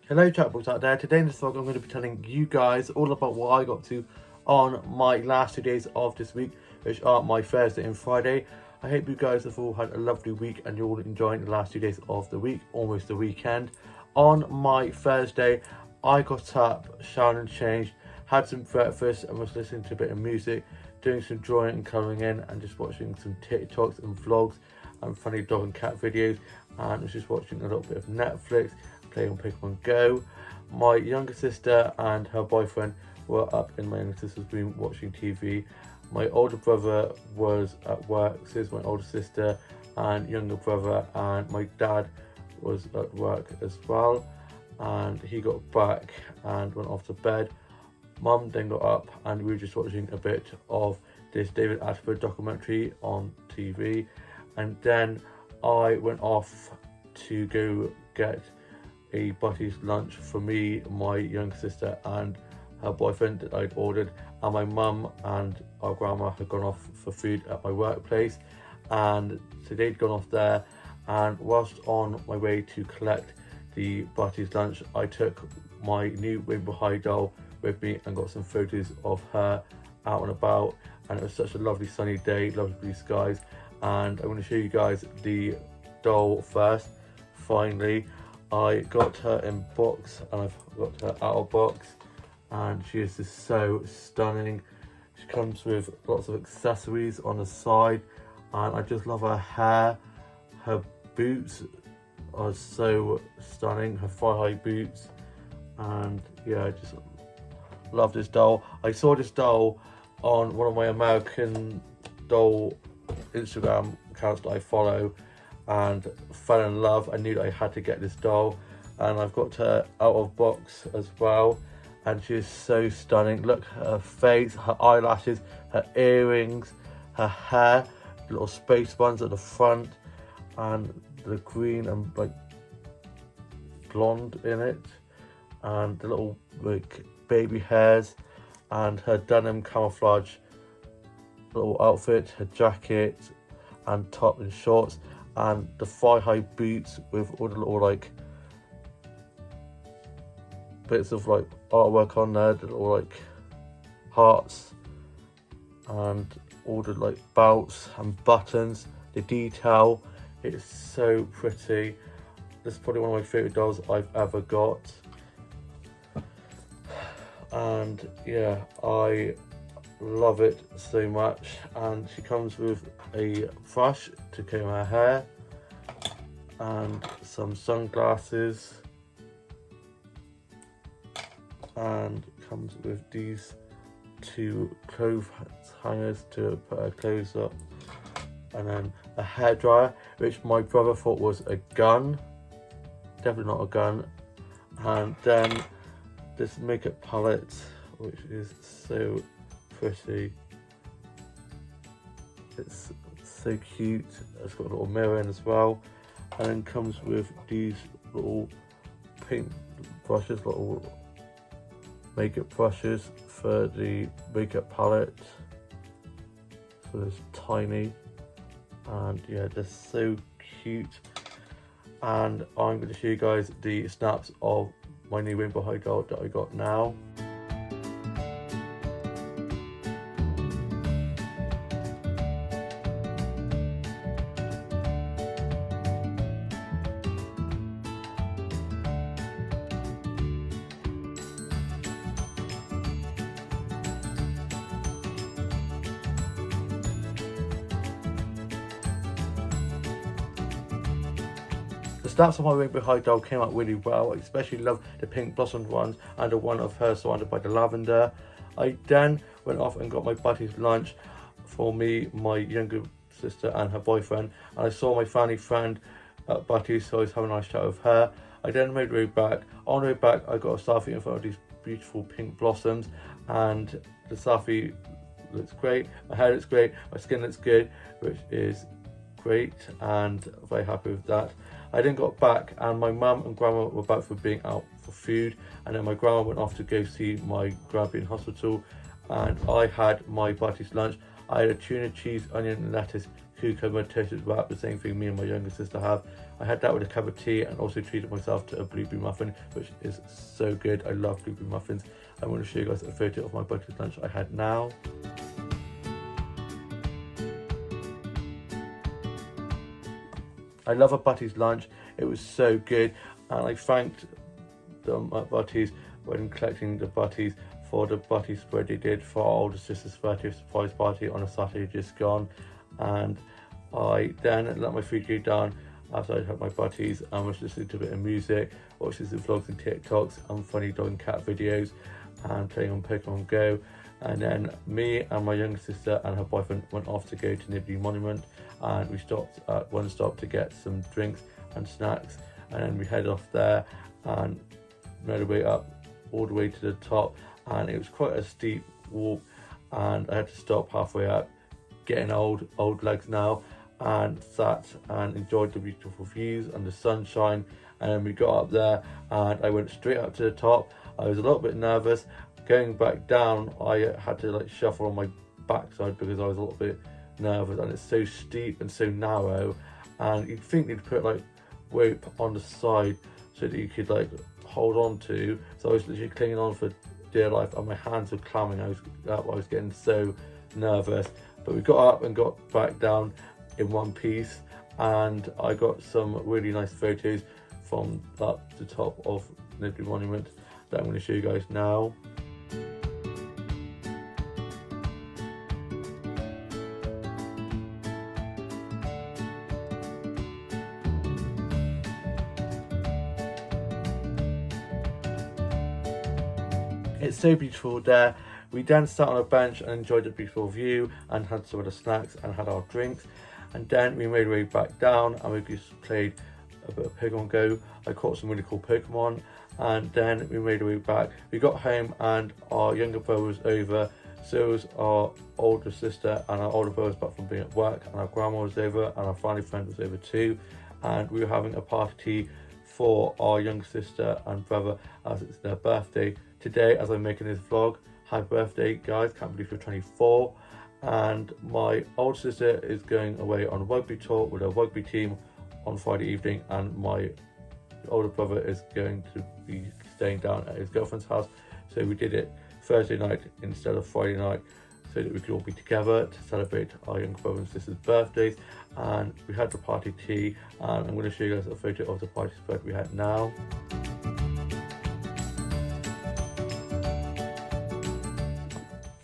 Hello chatbots out there. Today in this vlog I'm going to be telling you guys all about what I got to on my last 2 days of this week, which are my Thursday and Friday. I hope you guys have all had a lovely week and you're all enjoying the last 2 days of the week, almost the weekend. On my Thursday, I got up, showered and changed, had some breakfast and was listening to a bit of music, doing some drawing and colouring in and just watching some TikToks and vlogs and funny dog and cat videos, and was just watching a little bit of Netflix, playing on Pokemon Go. My younger sister and her boyfriend were up in my younger sister's room watching TV. My older brother was at work, so is my older sister and younger brother, and my dad was at work as well, and he got back and went off to bed. Mum then got up and we were just watching a bit of this David Attenborough documentary on TV, and then I went off to go get a Butty's lunch for me, my younger sister and her boyfriend that I'd ordered, and my mum and our grandma had gone off for food at my workplace, and so they'd gone off there. And whilst on my way to collect the Butty's lunch, I took my new Rainbow High doll with me and got some photos of her out and about, and it was such a lovely sunny day, lovely blue skies. And I'm going to show you guys the doll first. Finally, I got her in box and I've got her out of box, and she is just so stunning. She comes with lots of accessories on the side, and I just love her hair. Her boots are so stunning, her thigh-high boots, and yeah, I just love this doll. I saw this doll on one of my American doll Instagram accounts that I follow and fell in love. I knew that I had to get this doll, and I've got her out of box as well, and she is so stunning. Look at her face, her eyelashes, her earrings, her hair, the little space buns at the front, and the green and like blonde in it, and the little like baby hairs, and her denim camouflage little outfit, her jacket and top and shorts, and the thigh-high boots with all the little like bits of like artwork on there, the little like hearts, and all the like belts and buttons. The detail, it's so pretty. This is probably one of my favourite dolls I've ever got, and yeah, I love it so much. And she comes with a brush to comb her hair and some sunglasses, and comes with these two clothes hangers to put her clothes up, and then a hairdryer, which my brother thought was a gun, definitely not a gun, and then this makeup palette, which is so pretty. It's so cute. It's got a little mirror in as well, and then comes with these little pink brushes, little makeup brushes for the makeup palette. So it's tiny, and yeah, they're so cute. And I'm going to show you guys the snaps of my new Rainbow High doll that I got now. The snaps of my Rainbow High doll came out really well. I especially love the pink blossomed ones and the one of her surrounded by the lavender. I then went off and got my Butty's lunch for me, my younger sister and her boyfriend, and I saw my family friend at Butty's, so I was having a nice chat with her. I then made my way back. On the way back, I got a selfie in front of these beautiful pink blossoms, and the selfie looks great, my hair looks great, my skin looks good, which is great, and very happy with that. I then got back and my mum and grandma were back for being out for food, and then my grandma went off to go see my grandpa in hospital, and I had my Butty's lunch. I had a tuna, cheese, onion and lettuce cucumber toasted wrap, the same thing me and my younger sister have. I had that with a cup of tea and also treated myself to a blueberry muffin, which is so good. I love blueberry muffins. I'm going to show you guys a photo of my breakfast lunch I had now. I love a Butty's lunch. It was so good, and I thanked the Butty's when collecting the Butty's for the Butty spread they did for our older sister's 30th surprise party on a Saturday just gone. And I then let my food go down after I had my Butty's and was listening to a bit of music, watching some vlogs and TikToks and funny dog and cat videos and playing on Pokemon Go. And then me and my younger sister and her boyfriend went off to go to Nibbly Monument, and we stopped at one stop to get some drinks and snacks, and then we headed off there and made our way up all the way to the top, and it was quite a steep walk and I had to stop halfway up, getting old legs now, and sat and enjoyed the beautiful views and the sunshine. And then we got up there and I went straight up to the top. I was a little bit nervous. Going back down, I had to like shuffle on my backside because I was a little bit nervous, and it's so steep and so narrow, and you'd think they'd put like rope on the side so that you could like hold on to. So I was literally clinging on for dear life and my hands were clamming. I was getting so nervous, but we got up and got back down in one piece, and I got some really nice photos from up the top of Nibbly Monument that I'm going to show you guys now. It's so beautiful there. We then sat on a bench and enjoyed the beautiful view and had some of the snacks and had our drinks, and then we made our way back down and we just played a bit of Pokemon Go. I caught some really cool Pokemon, and then we made our way back. We got home and our younger brother was over, so was our older sister, and our older brother was back from being at work, and our grandma was over and our family friend was over too, and we were having a party for our younger sister and brother as it's their birthday today. As I'm making this vlog, happy birthday guys, can't believe you're 24. And my older sister is going away on a rugby tour with a rugby team on Friday evening, and my older brother is going to be staying down at his girlfriend's house, so we did it Thursday night instead of Friday night so that we could all be together to celebrate our younger brother and sister's birthdays. And we had the party tea, and I'm going to show you guys a photo of the party spread we had now.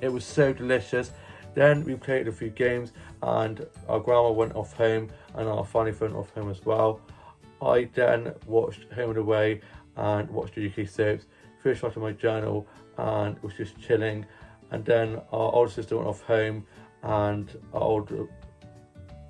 It was so delicious. Then we played a few games and our grandma went off home and our family went off home as well. I then watched Home and Away and watched the UK soaps, finished writing my journal and was just chilling. And then our older sister went off home and our older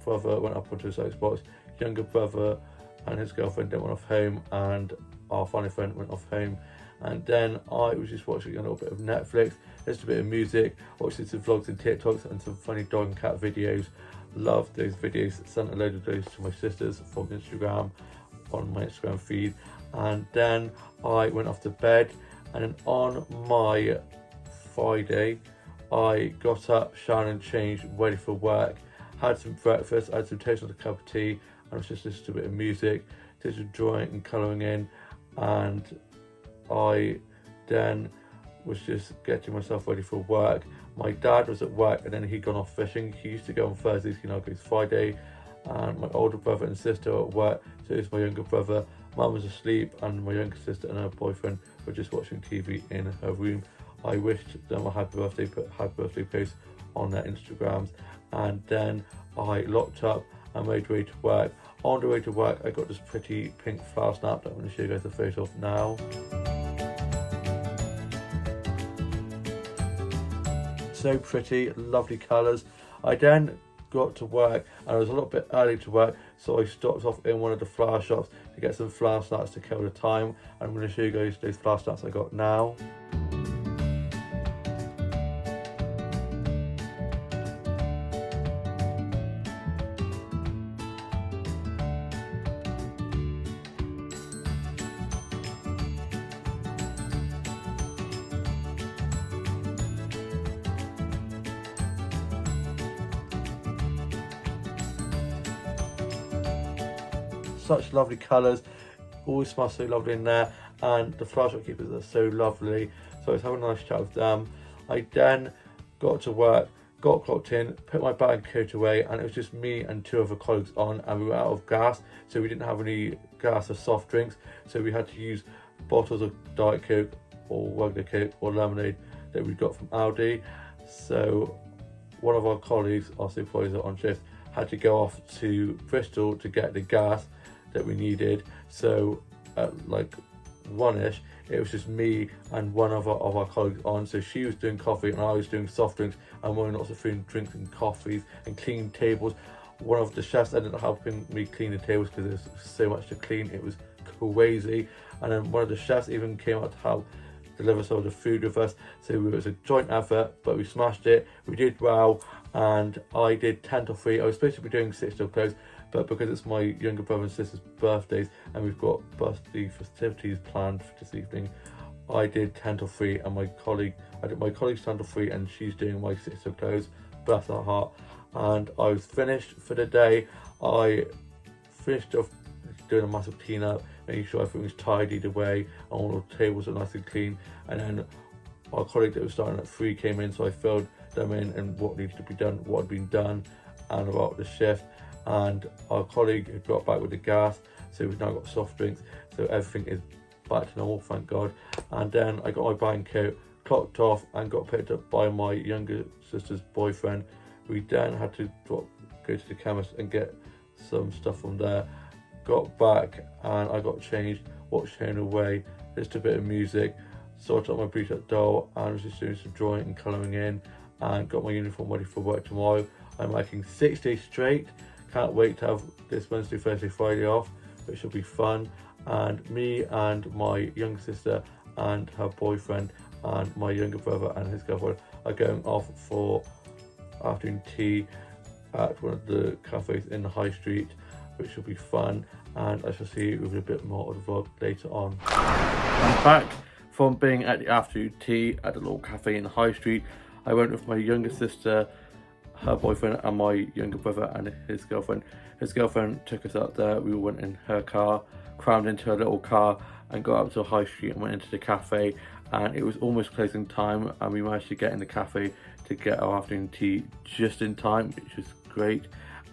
brother went up onto his Xbox. Younger brother and his girlfriend then went off home, and our family friend went off home. And then I was just watching a little bit of Netflix, just a bit of music, watching some vlogs and TikToks and some funny dog and cat videos. Love those videos. Sent a load of those to my sisters from Instagram on my Instagram feed. And then I went off to bed, and then on my Friday I got up, showered and changed, ready for work, had some breakfast, I had some toast with a cup of tea, and was just listening to a bit of music, did some drawing and colouring in, and I then was just getting myself ready for work. My dad was at work and then he'd gone off fishing. He used to go on Thursdays, he now goes Friday. And my older brother and sister are at work, so is my younger brother. Mum was asleep and my younger sister and her boyfriend were just watching TV in her room. I wished them a happy birthday, put happy birthday posts on their Instagrams, and then I locked up and made way to work. On the way to work I got this pretty pink flower snap that I'm going to show you guys a photo of now. So pretty, lovely colours. I then got to work and I was a little bit early to work, so I stopped off in one of the flower shops to get some flower snaps to kill the time. I'm going to show you guys those flower snaps I got now. such lovely colours, always smells so lovely in there, and the flower shop keepers are so lovely. So I was having a nice chat with them. I then got to work, got clocked in, put my bag and coat away, and it was just me and 2 other colleagues on, and we were out of gas, so we didn't have any gas or soft drinks, so we had to use bottles of Diet Coke or regular Coke or lemonade that we got from Aldi. So one of our colleagues, our supervisor on shift, had to go off to Bristol to get the gas that we needed. So at like 1ish, it was just me and one of our colleagues on. So she was doing coffee and I was doing soft drinks, and we were also doing drinks and coffees and cleaning tables. One of the chefs ended up helping me clean the tables because there's so much to clean. It was crazy. And then one of the chefs even came out to help deliver some of the food with us. So it was a joint effort, but we smashed it. We did well, and I did 10 till 3. I was supposed to be doing 6 till close, but because it's my younger brother and sister's birthdays and we've got birthday festivities planned for this evening, I did 10 till 3, and I did my colleague's 10 till 3, and she's doing my 6 till close. Bless her heart. And I was finished for the day. I finished off doing a massive clean up, making sure everything was tidied away and all the tables were nice and clean. And then our colleague that was starting at 3 came in, so I filled them in and what needed to be done, what had been done, and about the shift. And our colleague had got back with the gas, so we've now got soft drinks, so everything is back to normal, thank God. And then I got my bag and coat, clocked off, and got picked up by my younger sister's boyfriend. We then had to go to the chemist and get some stuff from there. Got back and I got changed, watched Home Away, listened to a bit of music, sorted out my Bluetooth doll, and was just doing some drawing and colouring in, and got my uniform ready for work tomorrow. I'm working 6 days straight. Can't wait to have this Wednesday, Thursday, Friday off, which will be fun. And me and my younger sister and her boyfriend and my younger brother and his girlfriend are going off for afternoon tea at one of the cafes in the high street, which will be fun, and I shall see you with a bit more of the vlog later on. I'm back from being at the afternoon tea at the little cafe in the high street. I went with my younger sister, her boyfriend, and my younger brother and his girlfriend. His girlfriend took us out there. We all went in her car, crammed into her little car, and got up to the high street and went into the cafe. And it was almost closing time, and we managed to get in the cafe to get our afternoon tea just in time, which was great.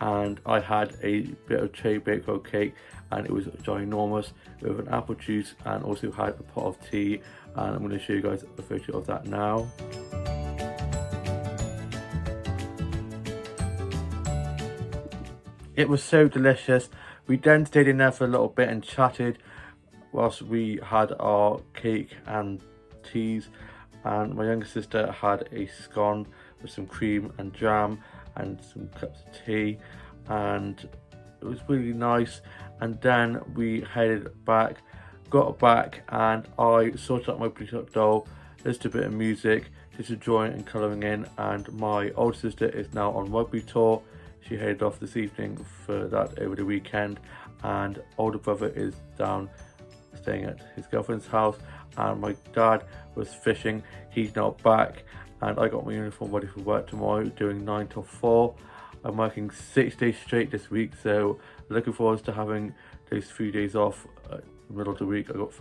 And I had a bit of cherry bakewell cake, and it was ginormous, with an apple juice, and also had a pot of tea, and I'm going to show you guys a photo of that now. It was so delicious. We then stayed in there for a little bit and chatted whilst we had our cake and teas, and my younger sister had a scone with some cream and jam and some cups of tea, and it was really nice. And then we headed back, got back, and I sorted out my Bluetooth doll, listened to a bit of music, did some drawing and colouring in, and my older sister is now on rugby tour. She headed off this evening for that over the weekend, and older brother is down staying at his girlfriend's house, and my dad was fishing. He's now back, and I got my uniform ready for work tomorrow, doing 9 till 4. I'm working 6 days straight this week, so looking forward to having those 3 days off in the middle of the week. I got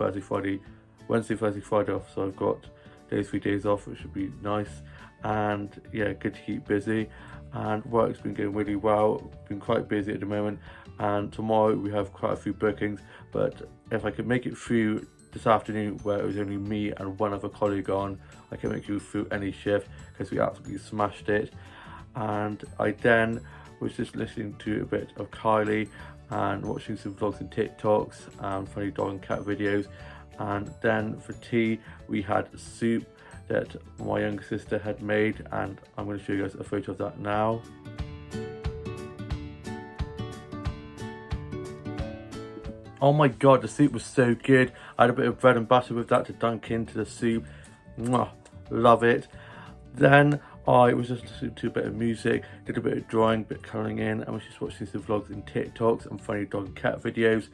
Wednesday, Thursday, Friday off, so I've got those 3 days off, which should be nice. And yeah, good to keep busy. And work's been going really well, been quite busy at the moment, and tomorrow we have quite a few bookings, but if I could make it through this afternoon where it was only me and one other colleague on, I can make it through any shift because we absolutely smashed it. And I then was just listening to a bit of Kylie and watching some vlogs and TikToks and funny dog and cat videos. And then for tea we had soup that my younger sister had made, and I'm going to show you guys a photo of that now. Oh my god, the soup was so good. I had a bit of bread and butter with that to dunk into the soup. Mwah, love it. Then I was just listening to a bit of music, did a bit of drawing, a bit of colouring in, and was just watching some vlogs and TikToks and funny dog and cat videos.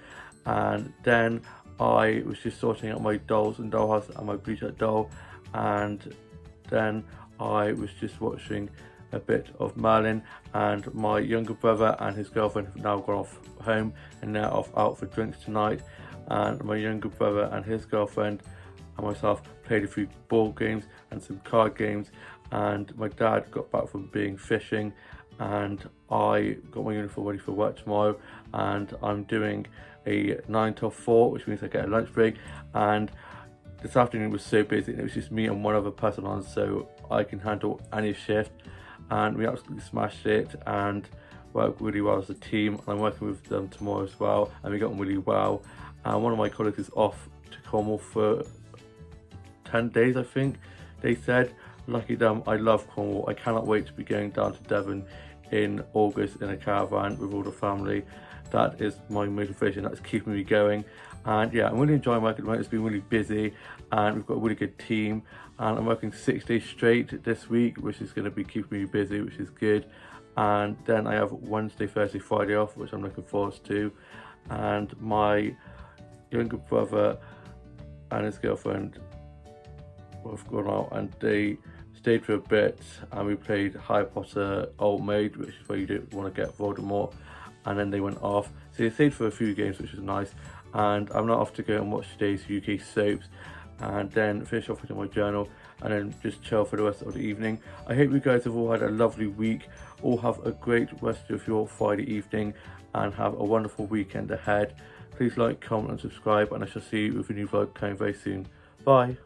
And then I was just sorting out my dolls and dollhouse and my Bluetooth doll. And then I was just watching a bit of Merlin, and my younger brother and his girlfriend have now gone off home and they're off out for drinks tonight. And my younger brother and his girlfriend and myself played a few board games and some card games, and my dad got back from being fishing, and I got my uniform ready for work tomorrow, and I'm doing a 9 till 4, which means I get a lunch break. And this afternoon was so busy, and it was just me and one other person on, so I can handle any shift, and we absolutely smashed it and worked really well as a team. I'm working with them tomorrow as well, and we got on really well. And one of my colleagues is off to Cornwall for 10 days, I think they said. Lucky them. I love Cornwall. I cannot wait to be going down to Devon in August in a caravan with all the family. That is my motivation, that's keeping me going. And yeah, I'm really enjoying working at the moment. It's been really busy and we've got a really good team, and I'm working 6 days straight this week, which is going to be keeping me busy, which is good. And then I have Wednesday, Thursday, Friday off, which I'm looking forward to. And my younger brother and his girlfriend have gone out and they stayed for a bit, and we played Harry Potter Old Maid, which is where you don't want to get Voldemort, and then they went off. So they stayed for a few games, which is nice. And I'm now off to go and watch today's UK soaps, and then finish off with my journal, and then just chill for the rest of the evening. I hope you guys have all had a lovely week. All have a great rest of your Friday evening and have a wonderful weekend ahead. Please like, comment and subscribe, and I shall see you with a new vlog coming very soon. Bye.